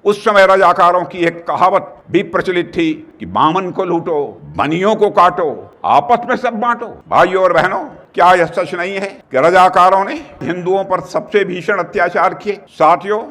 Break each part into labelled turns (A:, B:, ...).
A: उस समय रजाकारों की एक कहावत भी प्रचलित थी कि बामन को लूटो, बनियों को काटो, आपस में सब बांटो। भाइयों और बहनों, क्या यह सच नहीं है कि रजाकारों ने हिंदुओं पर सबसे भीषण अत्याचार किए? साथियों,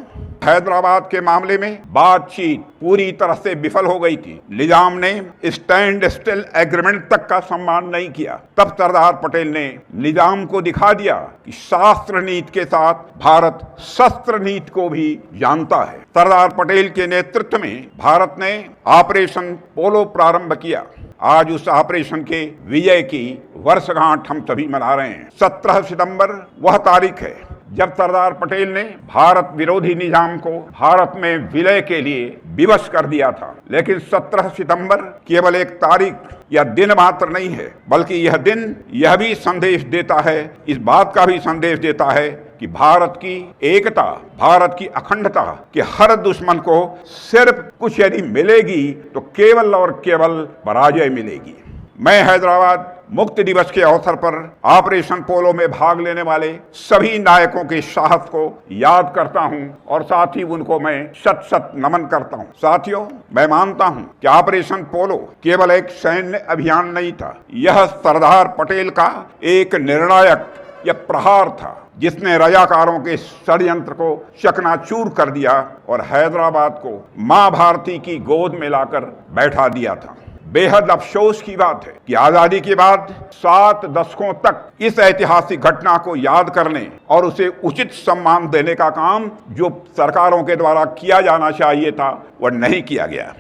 A: हैदराबाद के मामले में बातचीत पूरी तरह से विफल हो गई थी। निजाम ने स्टैंड स्टिल एग्रीमेंट तक का सम्मान नहीं किया। तब सरदार पटेल ने निजाम को दिखा दिया कि शास्त्र नीति के साथ भारत शस्त्र नीति को भी जानता है। सरदार पटेल के नेतृत्व में भारत ने ऑपरेशन पोलो प्रारंभ किया। आज उस ऑपरेशन के विजय की वर्षगांठ हम सभी मना रहे हैं। 17 सितंबर वह तारीख है जब सरदार पटेल ने भारत विरोधी निजाम को भारत में विलय के लिए विवश कर दिया था। लेकिन 17 सितंबर केवल एक तारीख या दिन मात्र नहीं है, बल्कि यह दिन यह भी संदेश देता है, इस बात का भी संदेश देता है कि भारत की एकता, भारत की अखंडता के हर दुश्मन को सिर्फ कुछ यदि मिलेगी तो केवल और केवल पराजय मिलेगी। मैं हैदराबाद मुक्ति दिवस के अवसर पर ऑपरेशन पोलो में भाग लेने वाले सभी नायकों के साहस को याद करता हूं और साथ ही उनको मैं शत शत नमन करता हूं। साथियों, मैं मानता हूं कि ऑपरेशन पोलो केवल एक सैन्य अभियान नहीं था, यह सरदार पटेल का एक निर्णायक या प्रहार था जिसने रजाकारों के षड्यंत्र को चकनाचूर कर दिया और हैदराबाद को मां भारती की गोद में लाकर बैठा दिया था। बेहद अफसोस की बात है कि आजादी के बाद 7 दशकों तक इस ऐतिहासिक घटना को याद करने और उसे उचित सम्मान देने का काम जो सरकारों के द्वारा किया जाना चाहिए था वह नहीं किया गया।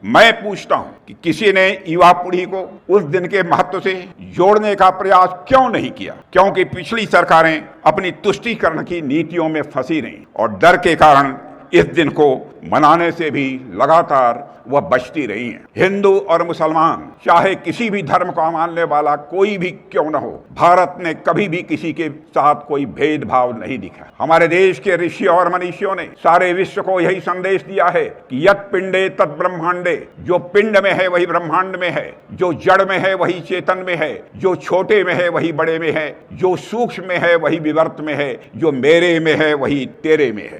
A: मैं पूछता हूं कि किसी ने युवा पीढ़ी को उस दिन के महत्व से जोड़ने का प्रयास क्यों नहीं किया? क्योंकि पिछली सरकारें अपनी तुष्टीकरण की नीतियों में फंसी रहीं और डर के कारण इस दिन को मनाने से भी लगातार वह बचती रही हैं। हिंदू और मुसलमान चाहे किसी भी धर्म का मानने वाला कोई भी क्यों न हो, भारत ने कभी भी किसी के साथ कोई भेदभाव नहीं दिखा। हमारे देश के ऋषि और मनीषियों ने सारे विश्व को यही संदेश दिया है कि यत् पिंडे तत् ब्रह्मांडे, जो पिंड में है वही ब्रह्मांड में है, जो जड़ में है वही चेतन में है, जो छोटे में है वही बड़े में है, जो सूक्ष्म में है वही विवर्त में है, जो मेरे में है वही तेरे में है।